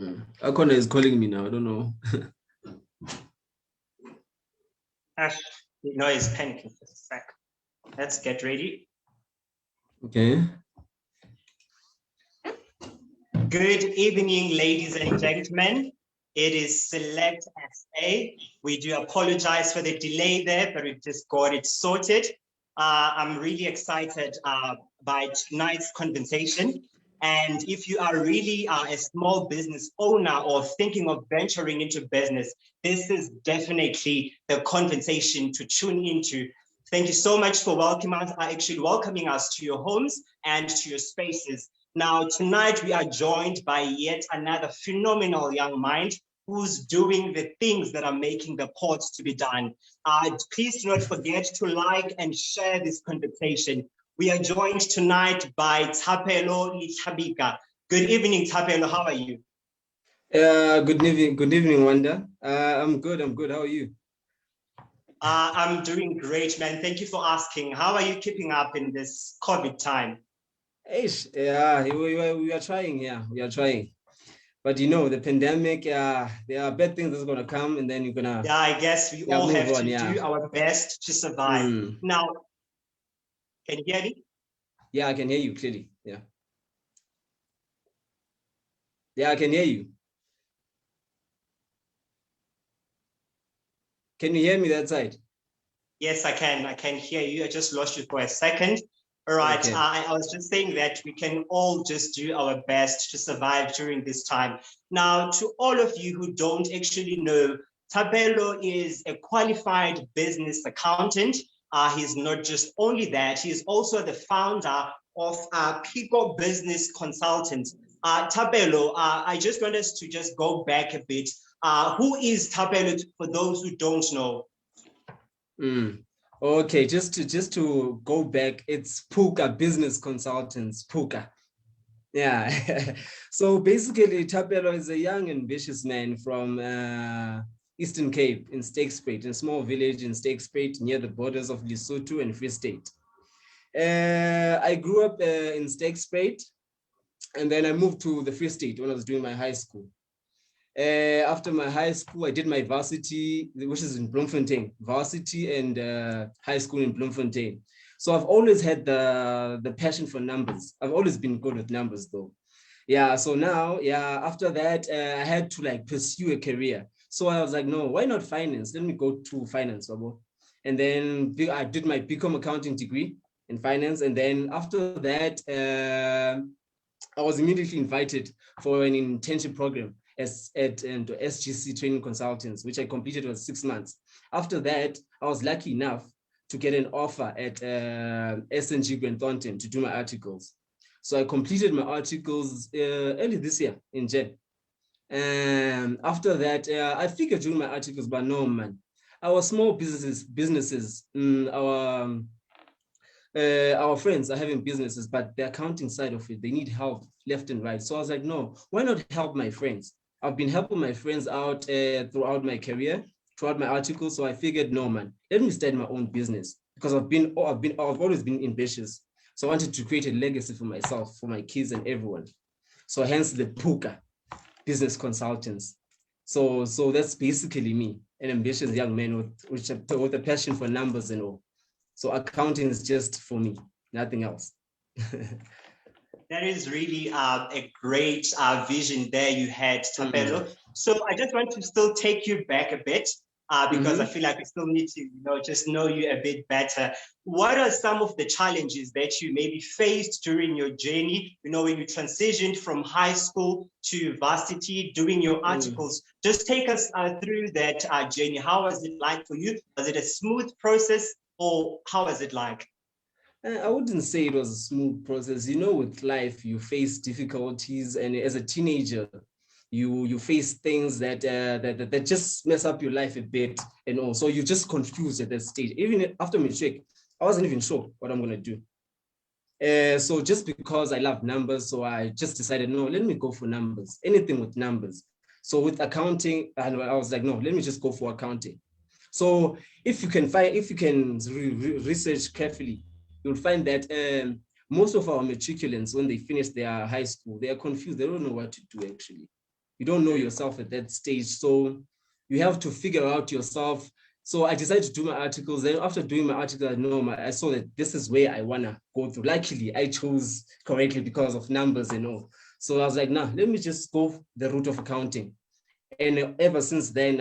Akona is calling me now. I don't know. Ash, no, he's panicking for a sec. Let's get ready. Okay. Good evening, ladies and gentlemen. It is Select SA. We do apologize for the delay there, but we just got it sorted. I'm really excited by tonight's conversation. And if you are really a small business owner or thinking of venturing into business, this is definitely the conversation to tune into. Thank you so much for welcoming us to your homes and to your spaces. Now, tonight we are joined by yet another phenomenal young mind who's doing the things that are making the pots to be done. Please do not forget to like and share this conversation. We are joined tonight by Thapelo Letlabika. Good evening, Thapelo. How are you? Good evening, Wanda. I'm good. How are you? I'm doing great, man. Thank you for asking. How are you keeping up in this COVID time? Yeah, we are trying. Yeah, we are trying. But you know, the pandemic, there are bad things that's gonna come, and then you're gonna. Yeah, I guess we all have to do our best to survive. Now, can you hear me? Yeah, I can hear you clearly. Yeah. Yeah, I can hear you. Can you hear me that side? Yes, I can. I can hear you. I just lost you for a second. All right. Okay. I was just saying that we can all just do our best to survive during this time. Now, to all of you who don't actually know, Thapelo is a qualified business accountant. He's not just only that, he's also the founder of Phoka Business Consultants. Thapelo, I just want us to just go back a bit. Who is Thapelo for those who don't know? Okay, just to go back, it's Phoka Business Consultants, Phoka. Yeah. So basically, Thapelo is a young, ambitious man from Eastern Cape in Stakespruit, in a small village in Stakespruit near the borders of Lesotho and Free State. I grew up in Stakespruit, and then I moved to the Free State when I was doing my high school. After my high school, I did my varsity, which is in Bloemfontein, varsity and high school in Bloemfontein. So I've always had the passion for numbers. I've always been good with numbers though. Yeah, so now, yeah, after that, I had to like pursue a career. So I was like, no, why not finance? Let me go to finance, Babo. And then I did my BCom accounting degree in finance. And then after that, I was immediately invited for an internship program at SGC Training Consultants, which I completed was 6 months. After that, I was lucky enough to get an offer at SNG Grant Thornton to do my articles. So I completed my articles early this year in Jan. And after that, I figured doing my articles, but no, man. Our small businesses, our friends are having businesses, but the accounting side of it, they need help left and right. So I was like, no, why not help my friends? I've been helping my friends out throughout my career, throughout my articles. So I figured, no, man, let me start my own business because I've always been ambitious. So I wanted to create a legacy for myself, for my kids and everyone. So hence the Phoka Business Consultants. So that's basically me, an ambitious young man with a passion for numbers and all. So accounting is just for me, nothing else. That is really a great vision there you had, Thapelo. So I just want to still take you back a bit because I feel like we still need to, just know you a bit better. What are some of the challenges that you maybe faced during your journey? When you transitioned from high school to varsity, doing your articles. Just take us through that journey. How was it like for you? Was it a smooth process, or how was it like? I wouldn't say it was a smooth process. With life, you face difficulties, and as a teenager, you face things that just mess up your life a bit, and also you're just confused at that stage. Even after matric, I wasn't even sure what I'm gonna do. So just because I love numbers, so I just decided, no, let me go for numbers, anything with numbers. So with accounting, and I was like, no, let me just go for accounting. So if you can research carefully, you'll find that most of our matriculants, when they finish their high school, they are confused. They don't know what to do actually. You don't know yourself at that stage. So you have to figure out yourself. So I decided to do my articles. Then after doing my article, I saw that this is where I want to go through. Luckily, I chose correctly because of numbers and all. So I was like, nah, let me just go the route of accounting. And ever since then,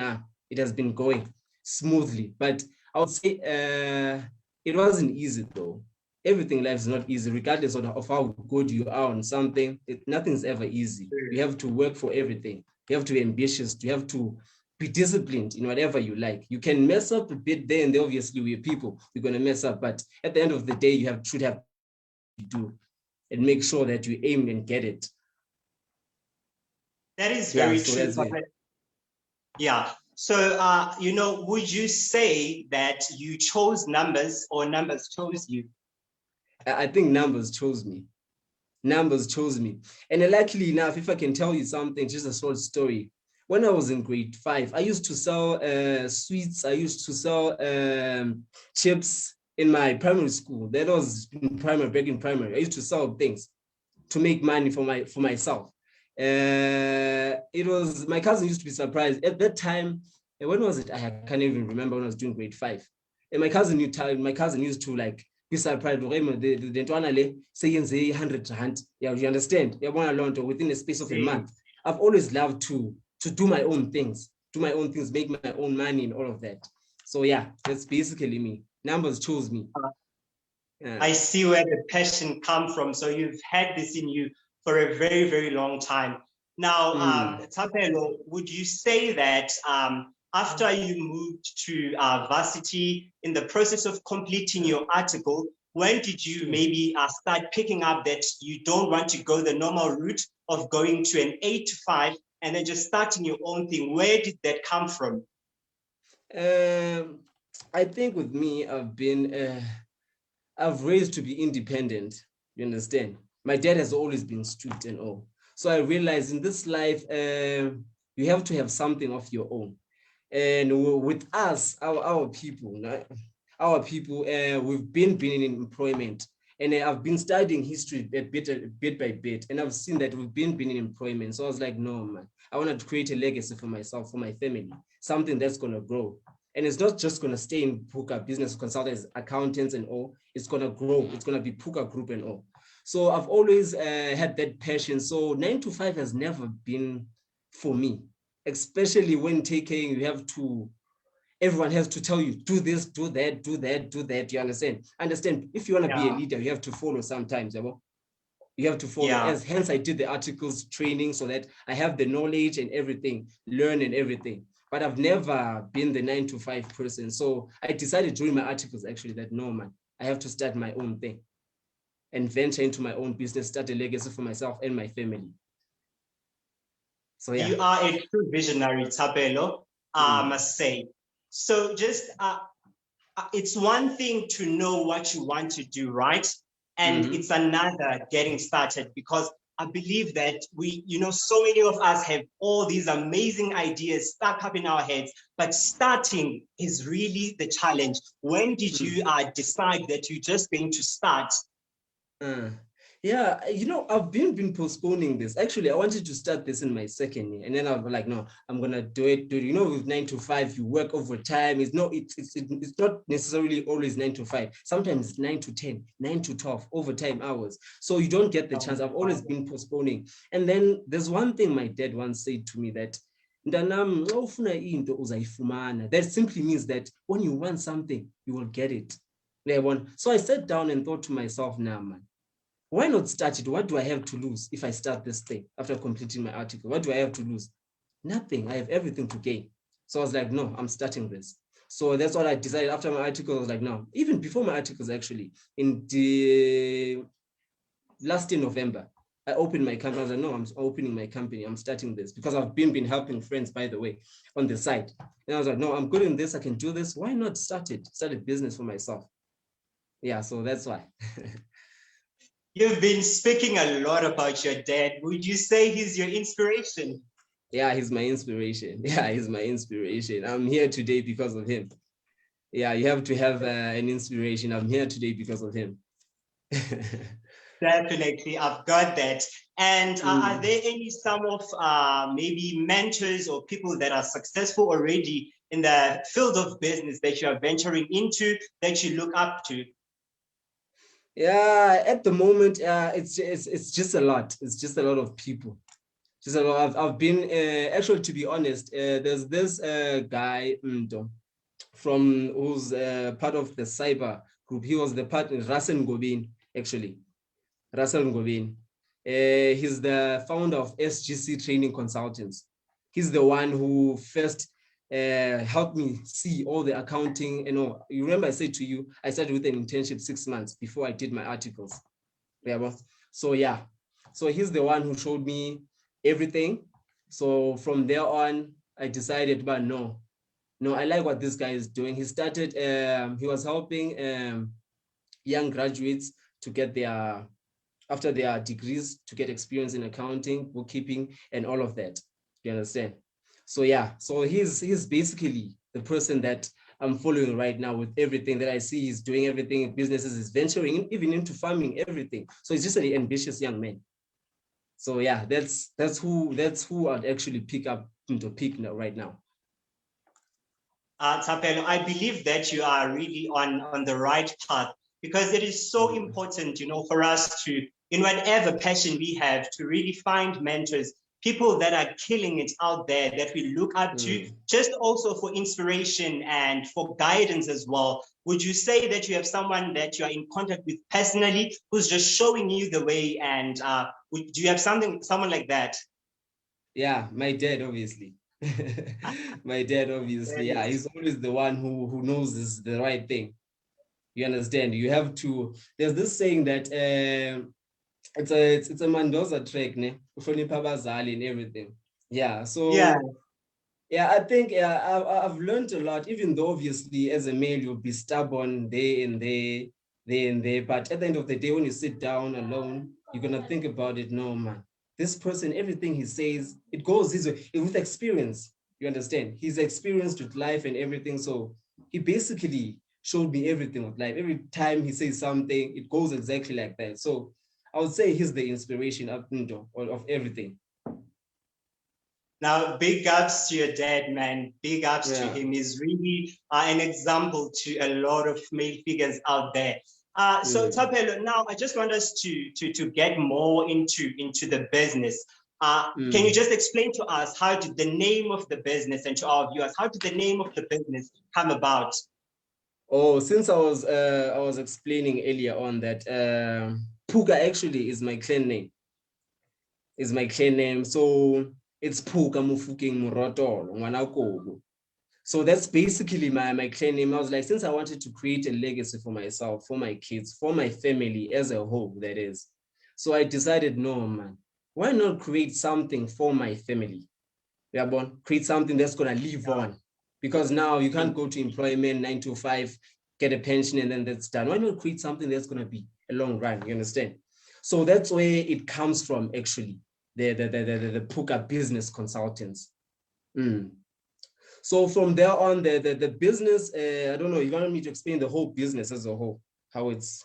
it has been going smoothly. But I would say it wasn't easy though. Everything in life is not easy, regardless of how good you are on something. Nothing's ever easy. You have to work for everything. You have to be ambitious. You have to be disciplined in whatever you like. You can mess up a bit there and there. Obviously, we're people. We're going to mess up. But at the end of the day, should have to do and make sure that you aim and get it. That is very so true. Yeah. So, would you say that you chose numbers or numbers chose you? I think numbers chose me. Numbers chose me. And luckily enough, if I can tell you something, just a short story. When I was in grade 5, I used to sell sweets. I used to sell chips in my primary school. That was back in primary. I used to sell things to make money for myself. It was, my cousin used to be surprised at that time. When was it? I can't even remember when I was doing grade 5. And my cousin used to like be surprised. The say 100 rand. Yeah, you understand? Within a space of a month. I've always loved to do my own things, make my own money and all of that. So yeah, that's basically me. Numbers chose me. I see where the passion comes from. So you've had this in you for a very, very long time. Now, Thapelo, would you say that after you moved to varsity, in the process of completing your article, when did you maybe start picking up that you don't want to go the normal route of going to an 8 to 5 and then just starting your own thing? Where did that come from? I think with me, I've raised to be independent. You understand? My dad has always been strict and all. So I realized in this life, you have to have something of your own. And with us, our people, we've been in employment. And I've been studying history bit by bit, and I've seen that we've been in employment. So I was like, no, man, I want to create a legacy for myself, for my family, something that's going to grow. And it's not just going to stay in Phoka Business Consultants, accountants and all. It's going to grow. It's going to be Phoka Group and all. So I've always had that passion. So 9 to 5 has never been for me, especially when everyone has to tell you, do this, do that, do that, do that. You understand? If you want to be a leader, you have to follow sometimes. You have to follow. Hence, I did the articles training so that I have the knowledge and everything, learn and everything. But I've never been the 9 to 5 person. So I decided during my articles actually that no, man, I have to start my own thing and venture into my own business, start a legacy for myself and my family. So yeah. You are a true visionary, Thapelo, I must say. So just, it's one thing to know what you want to do, right? And it's another getting started, because I believe that so many of us have all these amazing ideas stuck up in our heads, but starting is really the challenge. When did you decide that you're just going to start? Yeah, I've been postponing this. Actually, I wanted to start this in my second year, and then I was like, no, I'm gonna do it. With 9 to 5, you work overtime. It's not necessarily always 9 to 5. Sometimes it's 9 to 10, 9 to 12 overtime hours. So you don't get the chance. I've always been postponing. And then there's one thing my dad once said to me that that simply means that when you want something, you will get it. So I sat down and thought to myself, nah, man, why not start it? What do I have to lose if I start this thing after completing my article? What do I have to lose? Nothing. I have everything to gain. So I was like, no, I'm starting this. So that's what I decided after my article. I was like, no, even before my articles, actually, in the last year, November, I opened my company. I was like, no, I'm opening my company. I'm starting this because I've been helping friends, by the way, on the side. And I was like, no, I'm good in this. I can do this. Why not start a business for myself? Yeah, so that's why. You've been speaking a lot about your dad. Would you say he's your inspiration? Yeah, he's my inspiration. Yeah, he's my inspiration. I'm here today because of him. Yeah, you have to have an inspiration. I'm here today because of him. Definitely, I've got that. And are there any some of maybe mentors or people that are successful already in the field of business that you are venturing into that you look up to? Yeah, at the moment, it's just a lot. It's just a lot of people. Just a lot. I've been actually, to be honest, there's this guy from who's part of the cyber group. He was the partner, Russell Ngobin, actually. Russell Ngobin. He's the founder of SGC Training Consultants. He's the one who first helped me see all the accounting. You remember I said to you, I started with an internship 6 months before I did my articles. Yeah. So yeah, so he's the one who showed me everything. So from there on, I decided, but no, I like what this guy is doing. He started, he was helping young graduates to get after their degrees, to get experience in accounting, bookkeeping, and all of that. You understand? So yeah, so he's basically the person that I'm following right now with everything that I see. He's doing everything, businesses, is venturing even into farming, everything. So he's just an ambitious young man. So yeah, that's who I'd actually pick now right now. Thapelo, I believe that you are really on the right path, because it is so important, for us to, in whatever passion we have, to really find mentors, people that are killing it out there that we look up to, just also for inspiration and for guidance as well. Would you say that you have someone that you are in contact with personally who's just showing you the way? And do you have someone like that? Yeah, my dad, obviously. My dad, obviously. Yeah, he's always the one who knows is the right thing. You understand? You have to. There's this saying that it's a Mendoza track, ne? And everything. Yeah. So yeah, I think I've learned a lot. Even though obviously as a male you'll be stubborn there and there, there and there, but at the end of the day, when you sit down alone, you're gonna think about it. No, man, this person, everything he says, it goes his way with experience. You understand? He's experienced with life and everything, so he basically showed me everything with life. Every time he says something, it goes exactly like that. So I would say he's the inspiration of everything. Now, big ups to your dad, man. Big ups to him. He's really an example to a lot of male figures out there. So, Thapelo, now I just want us to get more into the business. Can you just explain to us, how did the name of the business, and to our viewers, how did the name of the business come about? Oh, since I was explaining earlier on that Phoka actually is my clan name. So it's Phoka Mufukeng Murotolo Ngwanakobo. So that's basically my clan name. I was like, since I wanted to create a legacy for myself, for my kids, for my family as a whole, that is. So I decided, no, man, why not create something for my family? Yeah, born, create something that's gonna live on. Because now you can't go to employment 9 to 5, get a pension, and then that's done. Why not create something that's gonna be a long run? You understand? So that's where it comes from, actually. The Phoka Business Consultants. So from there on, the business, I don't know, you want me to explain the whole business as a whole, how it's,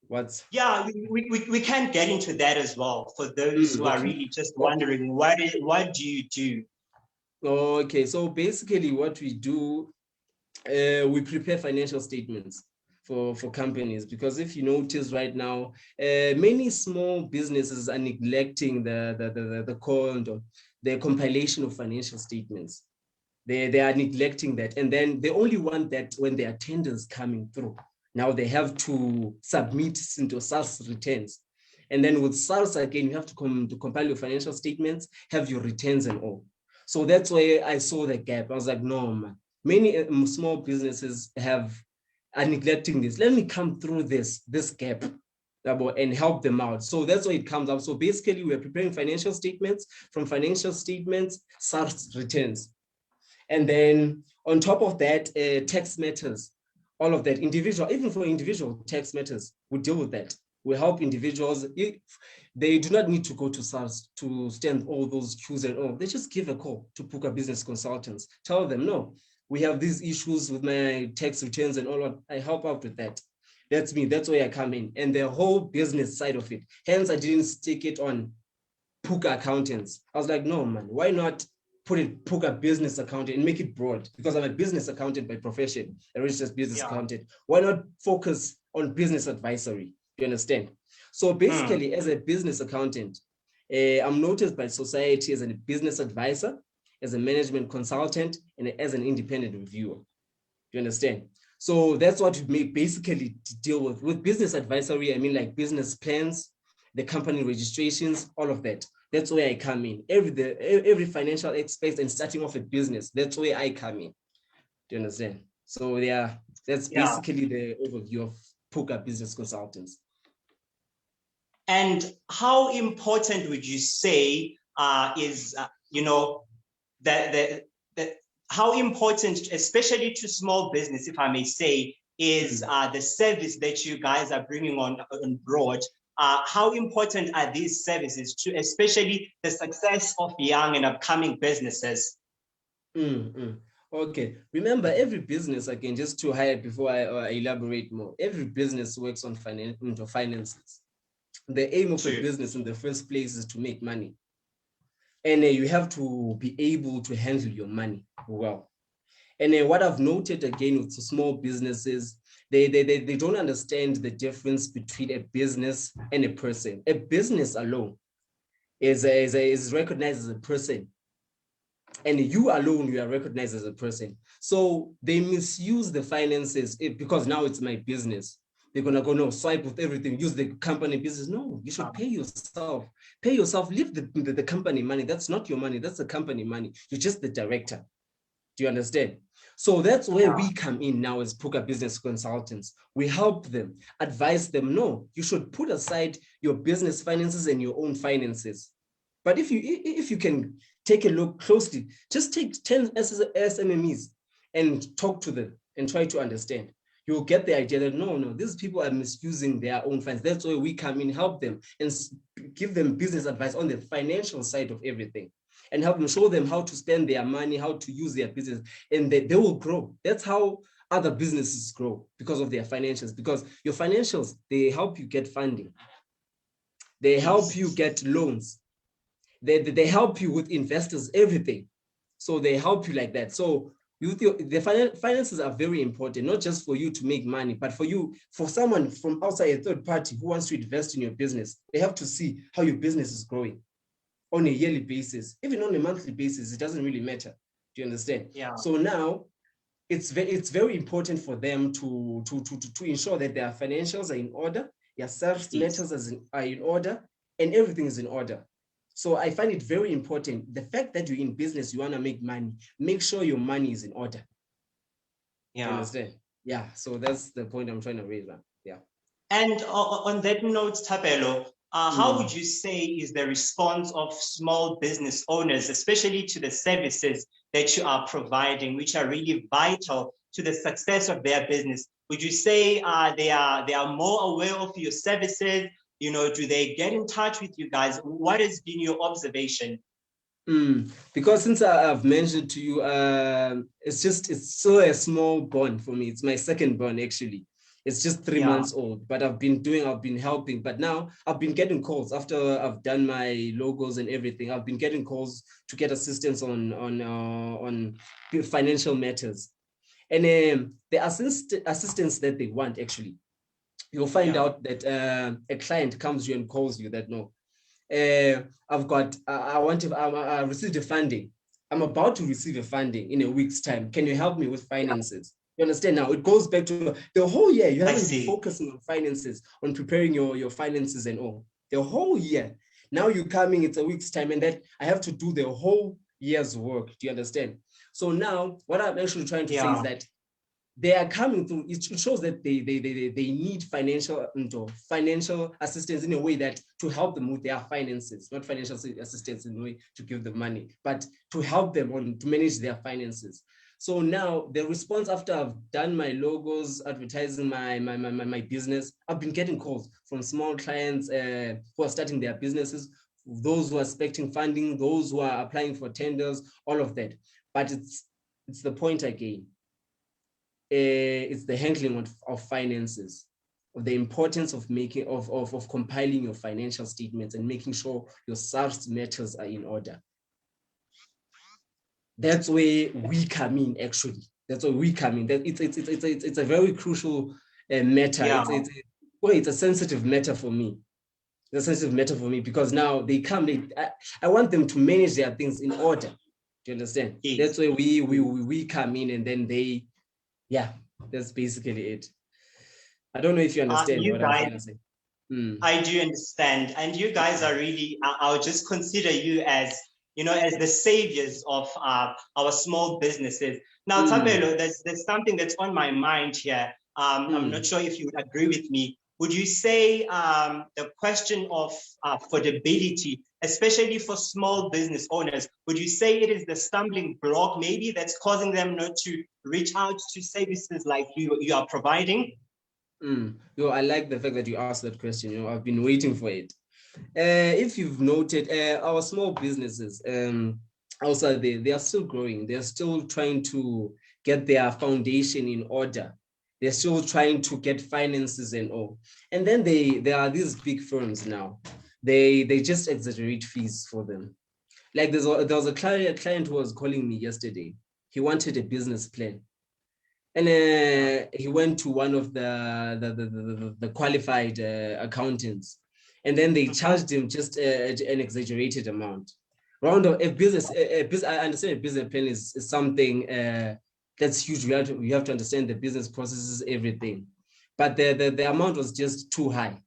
what's... Yeah, we can get into that as well, for those who are really just wondering, what do you do? Okay, so basically what we do, we prepare financial statements for companies, because if you notice right now, many small businesses are neglecting the compilation of financial statements. They are neglecting that, and then they only want that when their tenders coming through. Now they have to submit into SARS returns, and then with SARS again, you have to compile your financial statements, have your returns and all. So that's why I saw the gap. I was like, no, man, many small businesses are neglecting this. Let me come through this gap and help them out. So that's why it comes up. So basically, we're preparing financial statements, from financial statements, SARS returns. And then on top of that, tax matters, all of that, even for individual tax matters, we deal with that. We help individuals. If they do not need to go to SARS to stand all those queues and all, they just give a call to Phoka Business Consultants. Tell them, no, we have these issues with my tax returns and all. I help out with that. That's me. That's where I come in. And the whole business side of it. Hence, I didn't stick it on Phoka accountants. I was like, no, man, why not put it Phoka business accountant and make it broad? Because I'm a business accountant by profession, a registered business accountant. Why not focus on business advisory? You understand? So basically, as a business accountant, I'm noticed by society as a business advisor, as a management consultant, and as an independent reviewer. You understand? So that's what we basically deal with. With business advisory, I mean like business plans, the company registrations, all of that. That's where I come in. Every financial aspect and starting off a business, that's where I come in. Do you understand? So yeah, that's basically the overview of Phoka Business Consultants. And how important would you say is, how important, especially to small business, if I may say, is the service that you guys are bringing on board? How important are these services to especially the success of young and upcoming businesses? Okay, remember every business, again, just to highlight before I elaborate more, every business works on finances. The aim of a business in the first place is to make money. And you have to be able to handle your money well. And what I've noted again with small businesses, they don't understand the difference between a business and a person. A business alone is recognized as a person. And you alone, you are recognized as a person. So they misuse the finances because now it's my business. They're going to go, no, swipe with everything, use the company business. No, you should pay yourself. Pay yourself, leave the company money. That's not your money. That's the company money. You're just the director. Do you understand? So that's where we come in now as Phoka Business Consultants. We help them, advise them, no, you should put aside your business finances and your own finances. But if you can take a look closely, just take 10 SMMEs and talk to them and try to understand. You'll get the idea that no, these people are misusing their own funds. That's why we come in, help them and give them business advice on the financial side of everything and help them, show them how to spend their money, how to use their business, and they will grow. That's how other businesses grow, because of their financials, because your financials, they help you get funding. They help you get loans. They help you with investors, everything. So they help you like that. So the finances are very important, not just for you to make money, but for someone from outside, a third party who wants to invest in your business. They have to see how your business is growing on a yearly basis, even on a monthly basis. It doesn't really matter. Do you understand? Yeah. So now it's very important for them to ensure that their financials are in order, their sales matters are in order, and everything is in order. So I find it very important. The fact that you're in business, you want to make money, make sure your money is in order. Yeah. You understand? Yeah. So that's the point I'm trying to raise now. Yeah. And on that note, Thapelo, how would you say is the response of small business owners, especially to the services that you are providing, which are really vital to the success of their business? Would you say they are more aware of your services? Do they get in touch with you guys? What has been your observation? Because since I've mentioned to you, it's still a small born for me. It's my second born, actually. It's just 3 months old, but I've been helping. But now I've been getting calls after I've done my logos and everything. I've been getting calls to get assistance on financial matters. And the assistance that they want, actually, you'll find out that a client comes to you and calls you that, no, I received a funding. I'm about to receive a funding in a week's time. Can you help me with finances? You understand now? It goes back to the whole year. You haven't been focusing on finances, on preparing your finances and all. The whole year. Now you're coming, it's a week's time, and that I have to do the whole year's work. Do you understand? So now what I'm actually trying to say is that they are coming through. It shows that they need financial assistance in a way that to help them with their finances, not financial assistance in a way to give them money, but to help them to manage their finances. So now the response after I've done my logos, advertising my business, I've been getting calls from small clients who are starting their businesses, those who are expecting funding, those who are applying for tenders, all of that. But it's the point again. It's the handling of finances. the importance of making of compiling your financial statements and making sure your SARS matters are in order. That's where we come in, actually. That's where we come in. That it's a very crucial matter. Yeah. It's a sensitive matter for me. It's a sensitive matter for me because now they come. I want them to manage their things in order. Do you understand? Yes. That's where we come in, and then they, yeah, that's basically it. I don't know if you understand what I'm trying to say. I do understand, and you guys are really. I'll just consider you as, you know, as the saviors of our small businesses. Now, Thapelo, there's something that's on my mind here. I'm not sure if you would agree with me. Would you say the question of affordability, especially for small business owners, would you say it is the stumbling block maybe that's causing them not to reach out to services like you are providing? I like the fact that you asked that question. I've been waiting for it. If you've noted, our small businesses, also they are still growing. They're still trying to get their foundation in order. They're still trying to get finances and all. And then there are these big firms now. They just exaggerate fees for them. Like there was a client who was calling me yesterday. He wanted a business plan. And he went to one of the qualified accountants, and then they charged him just an exaggerated amount. Round of a business, I understand a business plan is something that's huge. You have to understand the business processes, everything, but the amount was just too high.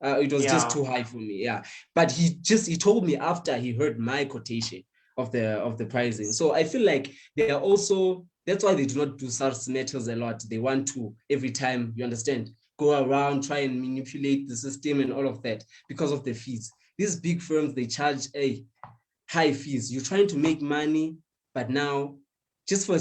It was just too high for me. Yeah, but he told me after he heard my quotation of the pricing. So I feel like they are also. That's why they do not do SARS matters a lot. They want to, every time, you understand, go around, try and manipulate the system and all of that because of the fees. These big firms, they charge a high fees. You're trying to make money, but now, just for,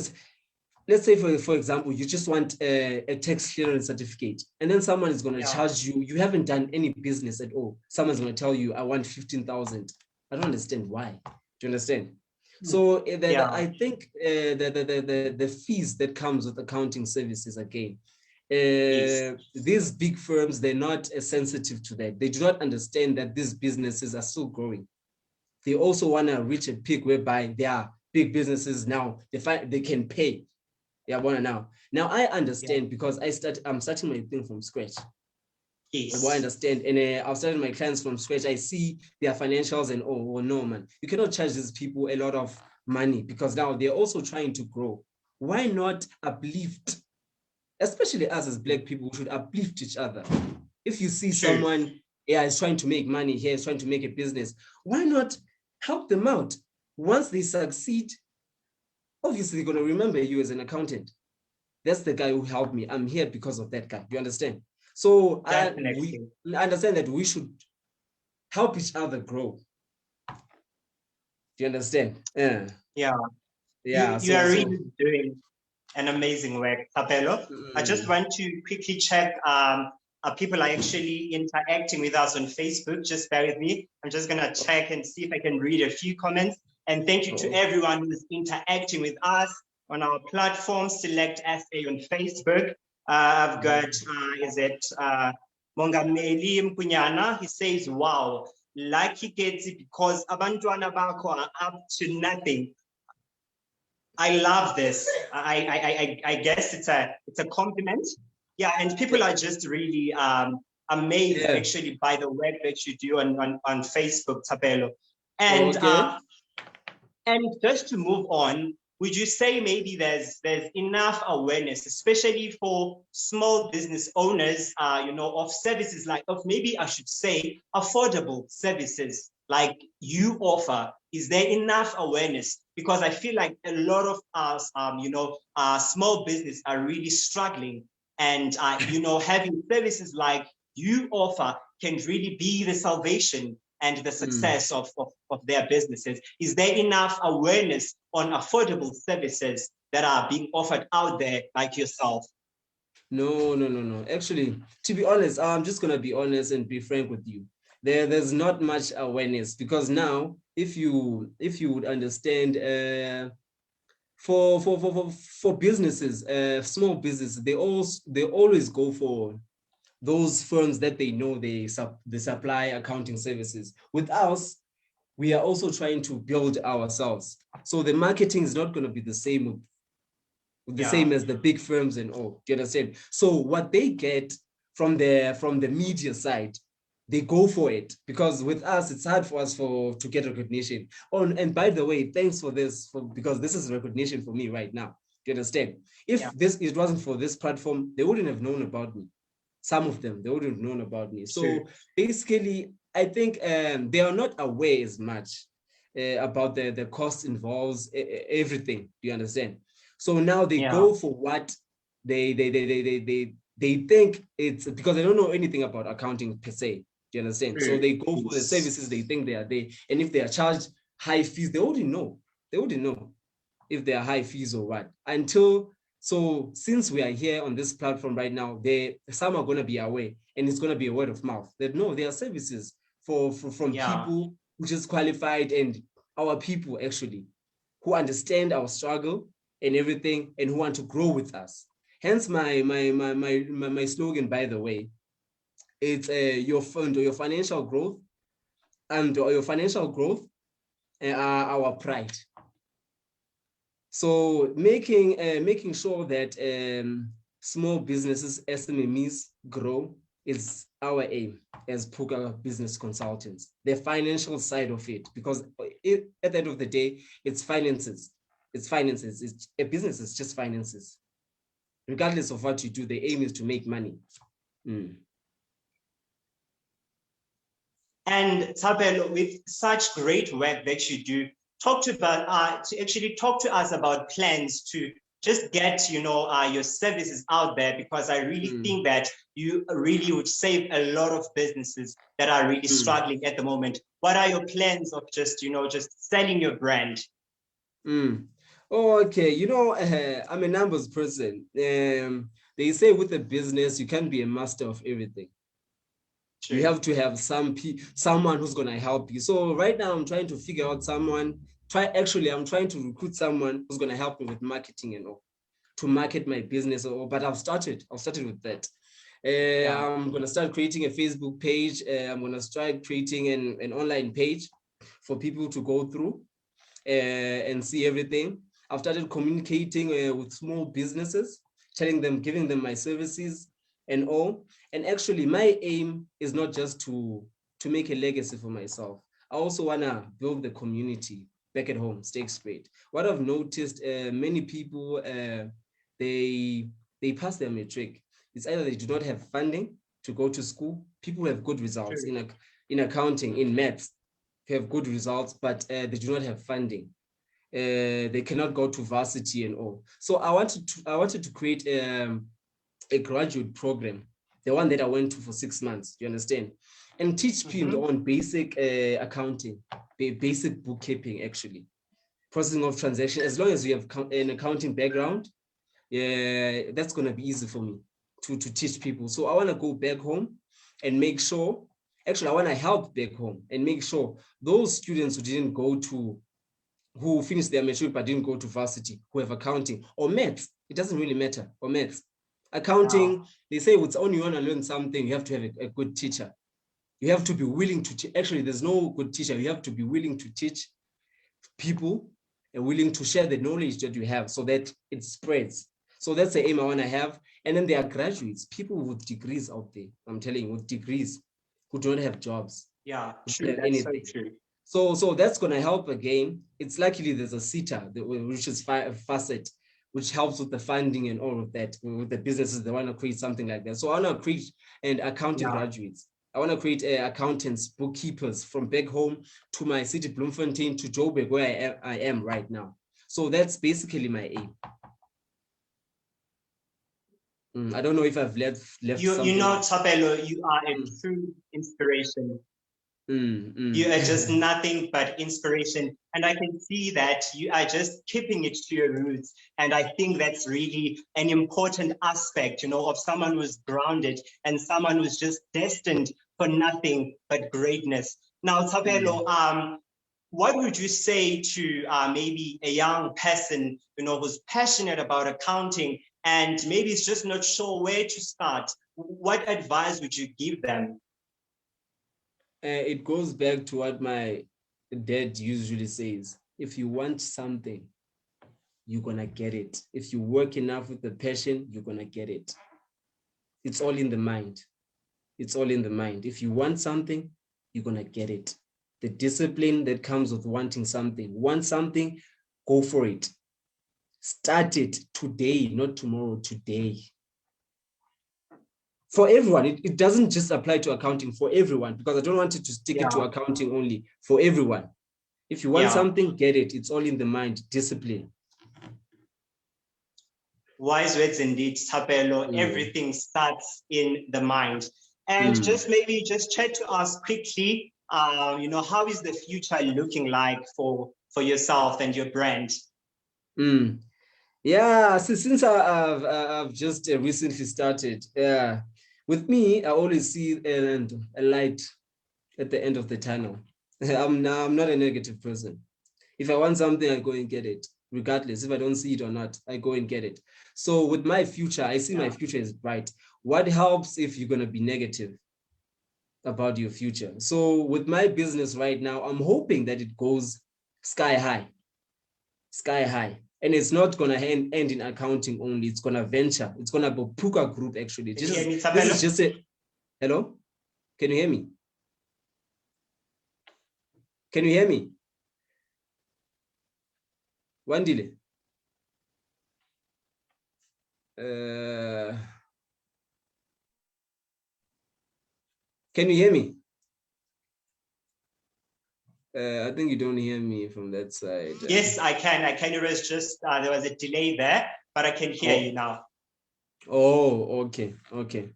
let's say, for example, you just want a tax clearance certificate, and then someone is going to charge you. You haven't done any business at all. Someone's going to tell you, I want 15,000. I don't understand why. Do you understand? So I think the fees that comes with accounting services again, these big firms, they're not sensitive to that. They do not understand that these businesses are still growing. They also want to reach a peak whereby they are big businesses now. They can pay. They want to now. Now I understand because I'm starting my thing from scratch. Yes. I understand, and I've started my clients from scratch. I see their financials and no, man, you cannot charge these people a lot of money because now they're also trying to grow. Why not uplift, especially us as Black people? We should uplift each other. If you see someone is trying to make money here, is trying to make a business, why not help them out? Once they succeed, obviously they're going to remember you as an accountant. That's the guy who helped me. I'm here because of that guy. You understand? So we understand that we should help each other grow. Do you understand? Yeah. You are really doing an amazing work, Thapelo. I just want to quickly check. People are actually interacting with us on Facebook. Just bear with me. I'm just going to check and see if I can read a few comments. And thank you to everyone who's interacting with us on our platform, Select SA on Facebook. I've got, Mongameli Mpunyana. He says, wow, lucky kids because abantwana bako are up to nothing. I love this. I guess it's a compliment. Yeah, and people are just really amazed actually by the work that you do on Facebook, Thapelo. And just to move on, would you say maybe there's enough awareness, especially for small business owners, of services maybe I should say affordable services like you offer? Is there enough awareness? Because I feel like a lot of us, small business are really struggling, and having services like you offer can really be the salvation and the success of their businesses. Is there enough awareness on affordable services that are being offered out there like yourself? No. Actually, to be honest, I'm just going to be honest and be frank with you. There's not much awareness because now, if you would understand, for businesses, small businesses, they always go for those firms that they know they supply accounting services. With us, we are also trying to build ourselves. So the marketing is not going to be the same same as the big firms and all. Do you understand? So what they get from the media side, they go for it, because with us it's hard for us to get recognition. Oh, and by the way, thanks for this, because this is recognition for me right now. Do you understand? If it wasn't for this platform, they wouldn't have known about me. Some of them, they wouldn't have known about me. So basically, I think they are not aware as much about the cost involves everything. Do you understand? So now they go for what they think it's, because they don't know anything about accounting per se. Do you understand? So they go for the services they think they are there. And if they are charged high fees, they wouldn't know. They wouldn't know if they are high fees or what. So since we are here on this platform right now, some are going to be aware, and it's going to be a word of mouth that no, there are services from people who just qualified, and our people actually who understand our struggle and everything, and who want to grow with us. Hence my slogan, by the way, it's your financial growth, and your financial growth are our pride. So making sure that small businesses, SMEs, grow is our aim as Phoka Business Consultants. The financial side of it, because at the end of the day, it's finances. It's finances. A business is just finances. Regardless of what you do, the aim is to make money. And Thapelo, with such great work that you do, to actually talk to us about plans to just get your services out there, because I really think that you really would save a lot of businesses that are really struggling at the moment. What are your plans of just selling your brand? Oh, okay. I'm a numbers person. They say with a business, you can't be a master of everything. True. You have to have someone who's going to help you. So right now I'm trying to figure out someone. I'm trying to recruit someone who's going to help me with marketing and all, to market my business. But I've started with that. I'm going to start creating a Facebook page. I'm going to start creating an online page for people to go through and see everything. I've started communicating with small businesses, giving them my services and all. And actually, my aim is not just to make a legacy for myself. I also want to build the community back at home, stay straight. What I've noticed, many people, they pass their matric. It's either they do not have funding to go to school. People have good results in accounting, in maths, have good results, but they do not have funding. They cannot go to varsity and all. So I wanted to create a graduate program, the one that I went to for 6 months, you understand? And teach people on basic accounting, basic bookkeeping, actually. Processing of transactions. As long as you have an accounting background, that's going to be easy for me to teach people. So I want to go back home and make sure, actually, I want to help back home and make sure those students who finished their matric but didn't go to varsity, who have accounting or maths, it doesn't really matter, or maths. Accounting, they say it's only you want to learn something, you have to have a good teacher. You have to be willing to actually, there's no good teacher. You have to be willing to teach people and willing to share the knowledge that you have so that it spreads. So that's the aim I want to have. And then there are graduates, people with degrees out there, I'm telling you, with degrees, who don't have jobs. Yeah, true. That's so true. So that's going to help again. It's luckily there's a SETA, which is Facet, which helps with the funding and all of that, with the businesses that want to create something like that. So I want to create accounting graduates. I want to create accountants, bookkeepers from back home to my city, Bloemfontein, to Joburg, where I am right now. So that's basically my aim. I don't know if I've left something. Thapelo, you are a true inspiration. You are just nothing but inspiration. And I can see that you are just keeping it to your roots. And I think that's really an important aspect, of someone who's grounded and someone who's just destined for nothing but greatness. Now, Thapelo, what would you say to maybe a young person, who's passionate about accounting and maybe it's just not sure where to start, what advice would you give them? It goes back to what my dad usually says. If you want something, you're gonna get it. If you work enough with the passion, you're gonna get it. It's all in the mind. It's all in the mind. If you want something, you're gonna get it. The discipline that comes with wanting something. Want something, go for it. Start it today, not tomorrow, today. For everyone, it doesn't just apply to accounting, for everyone, because I don't want it to stick it to accounting only, for everyone. If you want something, get it. It's all in the mind, discipline. Wise words indeed, Thapelo. Everything starts in the mind. And just maybe just chat to us quickly, how is the future looking like for yourself and your brand? Yeah, since I've just recently started, with me, I always see a light at the end of the tunnel. I'm not a negative person. If I want something, I go and get it, regardless if I don't see it or not. I go and get it. So with my future, I see my future is bright. What helps if you're gonna be negative about your future? So with my business right now, I'm hoping that it goes sky high. And it's not gonna end in accounting only. It's gonna venture. It's gonna be Phoka Group actually. This is just a hello. Can you hear me? Can you hear me? Wandile. Can you hear me? I think you don't hear me from that side. Yes, I can. It was just, there was a delay there, but I can hear you now. Oh, okay. Can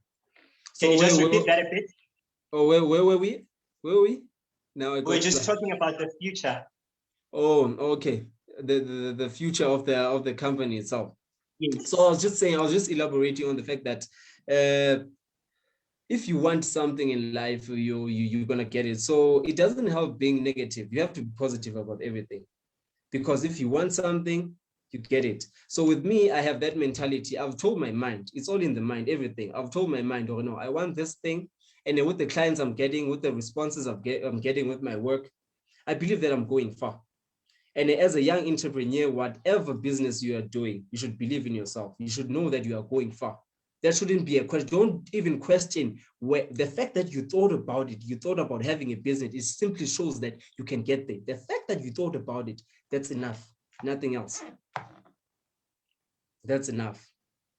you just repeat that a bit? Oh, where were we? Where were we? Now we're just talking about the future. Oh, okay. The future of the company itself. Yes. So I was just elaborating on the fact that if you want something in life, you're gonna get it. So it doesn't help being negative. You have to be positive about everything, because if you want something, you get it. So with me, I have that mentality. I've told my mind, it's all in the mind, everything. I've told my mind, oh no, I want this thing. And then with the clients I'm getting, with the responses I'm getting with my work, I believe that I'm going far. And as a young entrepreneur, whatever business you are doing, you should believe in yourself. You should know that you are going far. There shouldn't be a question. Don't even question where the fact that you thought about it, you thought about having a business, it simply shows that you can get there. The fact that you thought about it, that's enough. Nothing else. That's enough.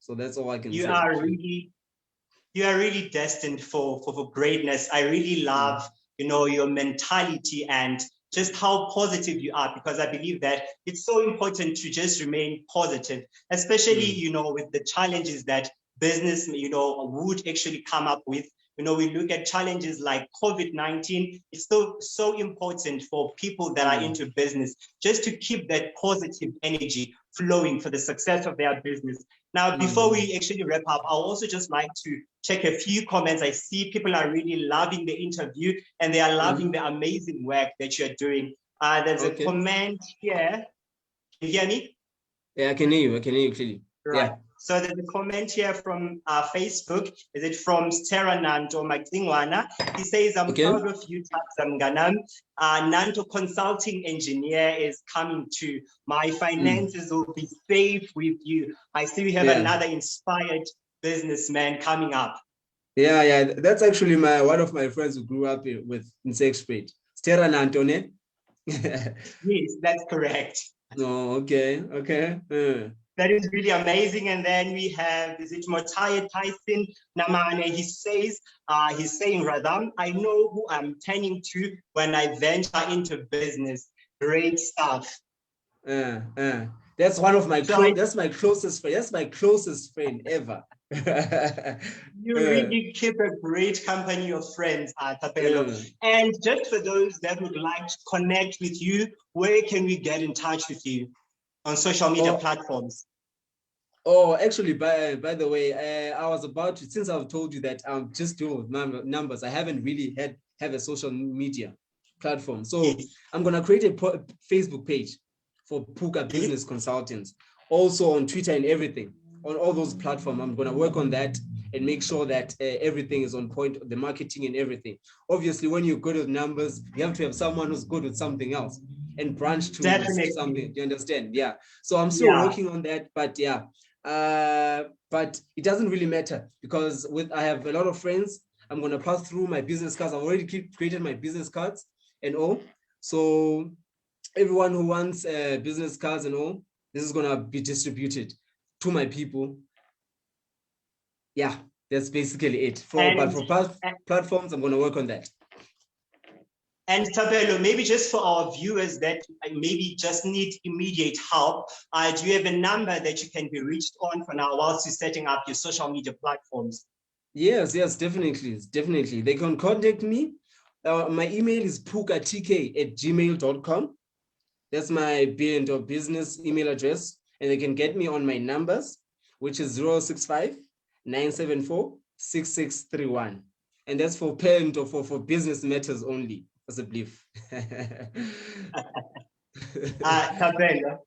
So that's all I can say. You are really destined for greatness. I really love, your mentality and just how positive you are, because I believe that it's so important to just remain positive, especially, with the challenges that business, would actually come up with. We look at challenges like COVID-19. It's so important for people that are into business just to keep that positive energy flowing for the success of their business. Now, before we actually wrap up, I'll also just like to check a few comments. I see people are really loving the interview and they are loving the amazing work that you're doing. There's a comment here. Can you hear me? Yeah, I can hear you. Clearly. Right. Yeah. So there's a comment here from Facebook. Is it from Stera Nanto Magdingwana? He says, I'm proud of you, Tatsamganam. Nanto Consulting Engineer is coming to. My finances will be safe with you. I see we have another inspired businessman coming up. Yeah. That's actually one of my friends who grew up with in 6th grade. Stera Nanto, ne? Yes, that's correct. Oh, okay. That is really amazing. And then we have, is it Motaya Tyson Namane? He's saying, Radam, I know who I'm turning to when I venture into business. Great stuff. That's one of my that's my closest friend. That's my closest friend ever. You really keep a great company of friends, Thapelo. And just for those that would like to connect with you, where can we get in touch with you? On social media platforms? Oh, actually, by the way, I was about to, since I've told you that I'm just doing with numbers, I haven't really have a social media platform. So I'm going to create a Facebook page for Phoka Business Consultants, also on Twitter and everything. on all those platforms. I'm going to work on that and make sure that everything is on point, the marketing and everything. Obviously, when you're good with numbers, you have to have someone who's good with something else and branch to Definitely. something. Do you understand? Yeah. So I'm still Yeah. working on that, but yeah. But it doesn't really matter because I have a lot of friends. I'm going to pass through my business cards. I've already created my business cards and all. So everyone who wants business cards and all, this is going to be distributed to my people. Yeah, that's basically it. But for platforms, I'm going to work on that. And Thapelo, maybe just for our viewers that maybe just need immediate help, do you have a number that you can be reached on for now whilst you're setting up your social media platforms? Yes, definitely. They can contact me. My email is phukatk@gmail.com. That's my business email address. And they can get me on my numbers, which is 065 974 6631. And that's for parent or for business matters only, as a belief. Thapelo,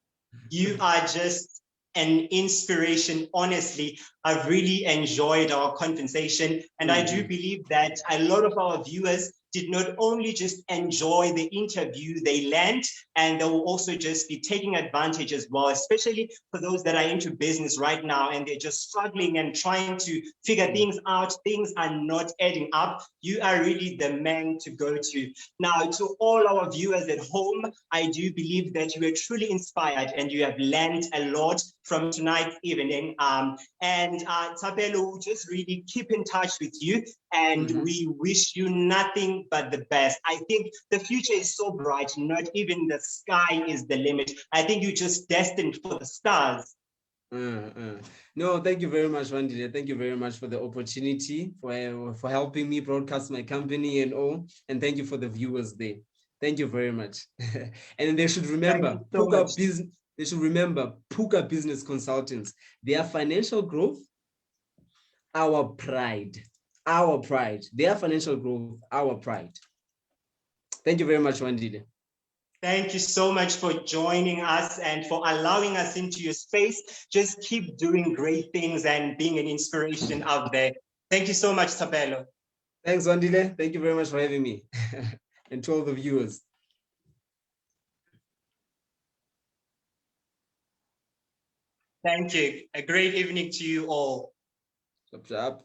you are just an inspiration. Honestly, I've really enjoyed our conversation. And I do believe that a lot of our viewers did not only just enjoy the interview, they learned, and they will also just be taking advantage as well, especially for those that are into business right now and they're just struggling and trying to figure things out. Things are not adding up. You are really the man to go to. Now, to all our viewers at home, I do believe that you were truly inspired and you have learned a lot from tonight's evening. And Thapelo will just really keep in touch with you, and we wish you nothing but the best. I think the future is so bright, not even the sky is the limit. I think you're just destined for the stars. No, thank you very much, Wandile. Thank you very much for the opportunity, for helping me broadcast my company and all. And thank you for the viewers there. Thank you very much. And they should remember, they should remember Phoka Business Consultants. Their financial growth, our pride. Our pride. Their financial growth, our pride. Thank you very much, Wandile. Thank you so much for joining us and for allowing us into your space. Just keep doing great things and being an inspiration out there. Thank you so much, Thapelo. Thanks, Wandile. Thank you very much for having me. And to all the viewers. Thank you. A great evening to you all. Chop, chop.